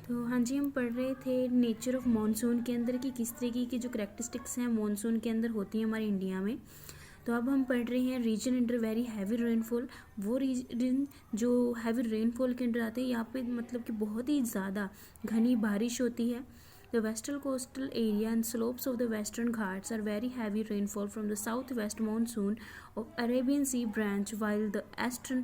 तो हाँ जी, हम पढ़ रहे थे नेचर ऑफ मॉनसून के अंदर कि किस तरीके की जो करेक्टरिस्टिक्स हैं मॉनसून के अंदर होती हैं हमारे इंडिया में। तो अब हम पढ़ रहे हैं region under very heavy rainfall. वो रीजन जो हैवी रेनफॉल के अंदर आते हैं, यहाँ पे मतलब कि बहुत ही ज़्यादा घनी बारिश होती है। The western coastal area and slopes of the western Ghats are very heavy rainfall from the southwest monsoon of Arabian Sea branch, while the eastern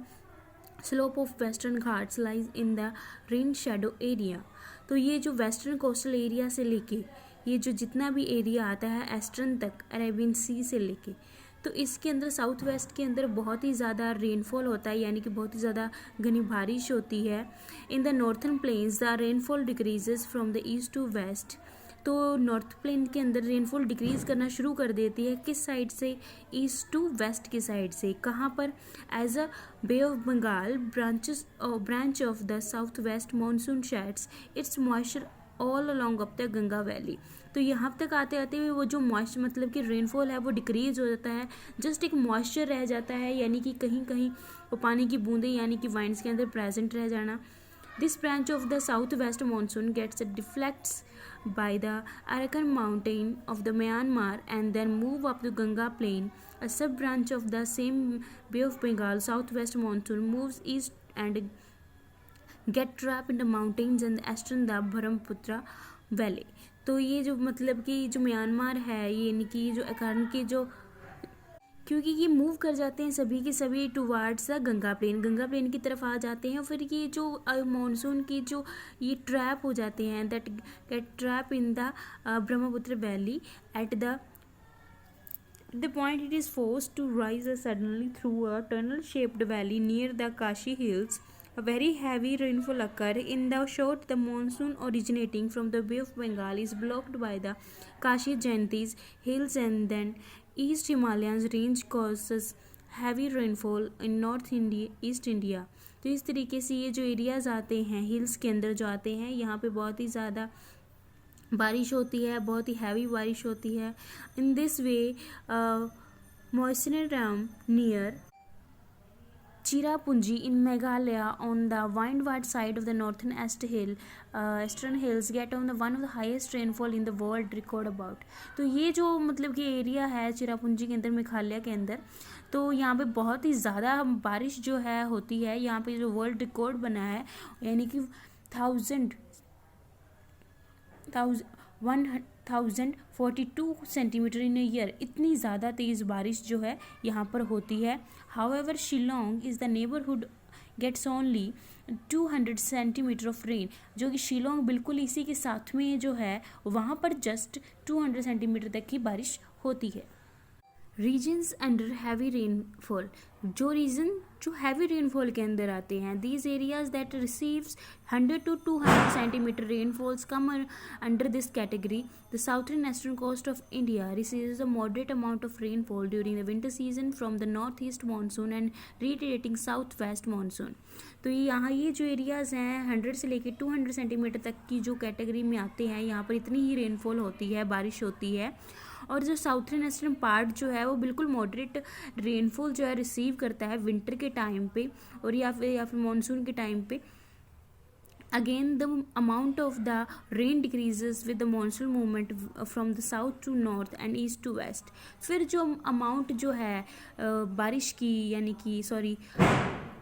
slope of western Ghats lies in the rain shadow area. तो ये जो western coastal area से लेके ये जो जितना भी area आता है ईस्टर्न तक अरेबियन सी से लेके, तो इसके अंदर साउथ वेस्ट के अंदर बहुत ही ज़्यादा रेनफॉल होता है, यानी कि बहुत ही ज़्यादा घनी बारिश होती है। In the northern plains the rainfall decreases from the east to west. तो नॉर्थ प्लेन के अंदर रेनफॉल डिक्रीज करना शुरू कर देती है किस साइड से, ईस्ट टू वेस्ट की साइड से। कहाँ पर? As a Bay of Bengal branch of the south west monsoon sheds its moisture all along up the Ganga valley. तो यहाँ तक आते आते हुए वो जो मॉइस्चर मतलब कि रेनफॉल है वो डिक्रीज हो जाता है, जस्ट एक मॉइस्चर रह जाता है, यानी कि कहीं कहीं वो पानी की बूंदें यानी कि वाइंड्स के अंदर प्रेजेंट रह जाना। This branch of the southwest monsoon gets deflects by the Arakan mountain of the Myanmar and then move up the Ganga plain. A sub-branch of the same Bay of Bengal southwest monsoon moves east and get trapped in the mountains and eastern the Brahmaputra valley. तो ये जो मतलब कि जो Myanmar है ये यानी कि जो अकारण के जो क्योंकि ये मूव कर जाते हैं सभी के सभी टुवार्ड्स द गंगा प्लेन की तरफ आ जाते हैं, फिर ये जो मानसून की जो ये ट्रैप हो जाते हैं that get trap in the Brahmaputra valley at the point it is forced to rise suddenly through a tunnel shaped valley near the Khasi hills. A very heavy rainfall occur in the short. The monsoon originating from the Bay of Bengal is blocked by the Kashi Jayantis hills and then East Himalayan range causes heavy rainfall in North India, East India. तो इस तरीके से ये जो areas आते हैं hills के अंदर जो आते हैं यहाँ पे बहुत ही ज़्यादा बारिश होती है, बहुत ही हैवी बारिश होती है. In this way moisture near Cherrapunji in Meghalaya on the windward side of the eastern hills get on the one of the highest rainfall in the world record about. तो ये जो मतलब कि एरिया है चिरापुंजी के अंदर मेघालय के अंदर, तो यहाँ पे बहुत ही ज़्यादा बारिश जो है होती है. यहाँ पे जो वर्ल्ड रिकॉर्ड बना है यानी कि 1042 सेंटीमीटर इन ईयर, इतनी ज़्यादा तेज़ बारिश जो है यहाँ पर होती है. However Shillong is the neighbourhood gets only 200 centimetre of rain. जो कि शिलोंग बिल्कुल इसी के साथ में जो है वहाँ पर जस्ट 200 सेंटीमीटर तक की बारिश होती है. रीजन्स अंडर हैवी रेनफॉल, जो रीजन जो हैवी रेनफॉल के अंदर आते हैं, these areas that receives 100 to 200 centimetre rainfalls come under this category. The southern eastern coast of India receives a moderate amount of rainfall during the winter season from the north east monsoon and retreating south west monsoon. तो यहाँ ये जो areas हैं 100 से लेकर 200 centimetre तक की जो कैटेगरी में आते हैं, यहाँ पर इतनी ही रेनफॉल होती है, बारिश होती है. और जो साउथर्न ईस्टर्न पार्ट जो है वो बिल्कुल मॉडरेट रेनफॉल जो है रिसीव करता है विंटर के टाइम पे और या फिर मानसून के टाइम पे. Again the amount of the rain decreases with the monsoon movement from the south to north and east to west. फिर जो अमाउंट जो है बारिश की यानी कि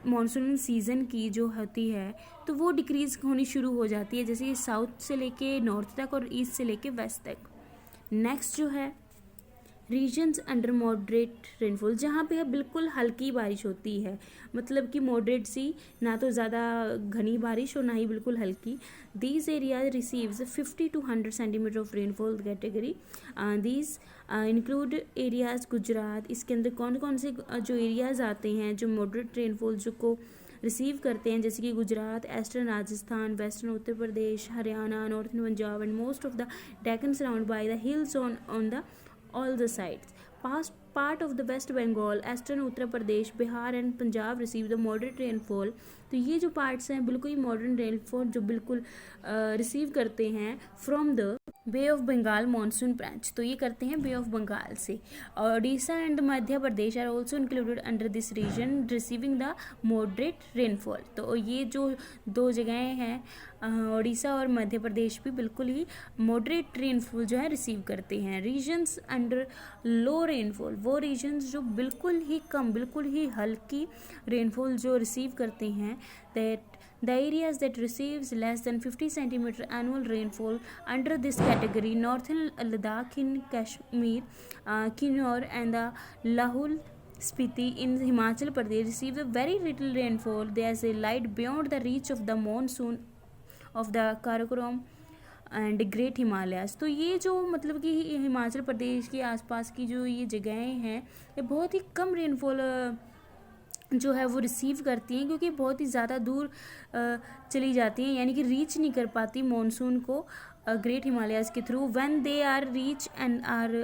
मानसून सीज़न की जो होती है तो वो डिक्रीज होनी शुरू हो जाती है, जैसे साउथ से लेके नॉर्थ तक और ईस्ट से लेके वेस्ट तक. नेक्स्ट जो है रीजन्स अंडर मॉडरेट रेनफॉल, जहाँ पे बिल्कुल हल्की बारिश होती है, मतलब कि मॉडरेट सी, ना तो ज़्यादा घनी बारिश और ना ही बिल्कुल हल्की. These areas receives 50 to 100 centimetre of rainfall category. These include areas Gujarat. इसके अंदर कौन कौन से जो एरियाज आते हैं जो मॉडरेट रेनफॉल जो को रिसीव करते हैं, जैसे कि Gujarat, eastern Rajasthan, western Uttar Pradesh, Haryana, northern Punjab and most of the Deccan surround by the hills on the all the sides. Part of the West Bengal, eastern Uttar Pradesh, Bihar and Punjab receive the moderate rainfall. तो ये जो पार्ट्स हैं बिल्कुल ही मॉडर्न रेनफॉल जो बिल्कुल रिसीव करते हैं from the Bay of Bengal monsoon branch, तो ये करते हैं बे ऑफ बंगाल से। Odisha and Madhya Pradesh are also included under this region receiving the moderate rainfall. तो ये जो दो जगहें हैं ओडिशा और मध्य प्रदेश भी बिल्कुल ही मॉडरेट रेनफॉल जो है रिसीव करते हैं। रीजन्स अंडर लो रेनफॉल, वो रीजन्स जो बिल्कुल ही कम, बिल्कुल ही हल्की रेनफॉल जो रिसीव करते हैं, that the areas that receives less than 50 centimeter annual rainfall under this category, northern Ladakh in Kashmir, Kinnaur and the Lahul Spiti in Himachal Pradesh receive a very little rainfall. There is a light beyond the reach of the monsoon of the Karakoram and great Himalayas. तो ये जो मतलब कि हिमाचल प्रदेश के आसपास की जो ये जगहें हैं, ये बहुत ही कम रेनफॉल जो है वो रिसीव करती हैं, क्योंकि बहुत ही ज़्यादा दूर चली जाती हैं, यानी कि रीच नहीं कर पाती मॉनसून को ग्रेट हिमालयाज़ के थ्रू। When they are reach and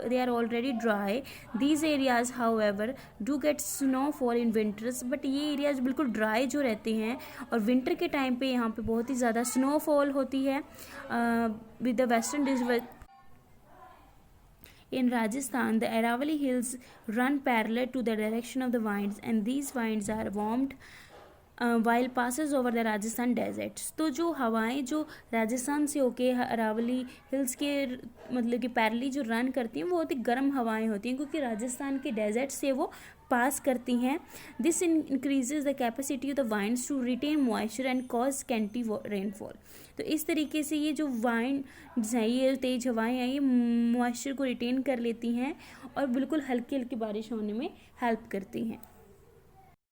they are already dry, these areas however do get snowfall in winters. But ये एरियाज बिल्कुल ड्राई जो रहते हैं और विंटर के टाइम पे यहाँ पे बहुत ही ज़्यादा स्नोफॉल होती है। With the western district in Rajasthan, the Aravalli Hills run parallel to the direction of the winds, and these winds are warmed while passes over the Rajasthan deserts। तो जो हवाएं जो राजस्थान से होके अरावली हिल्स के मतलब कि पैरेलली जो रन करती हैं, वो बहुत ही गर्म हवाएं होती हैं, क्योंकि राजस्थान के डेजर्ट से वो पास करती हैं। This increases the capacity of the winds to retain moisture and cause scanty rainfall. तो इस तरीके से ये जो वाइंड्स हैं, ये तेज हवाएं हैं, ये मॉइस्चर को रिटेन कर लेती हैं और बिल्कुल हल्की हल्की बारिश होने में हेल्प करती हैं।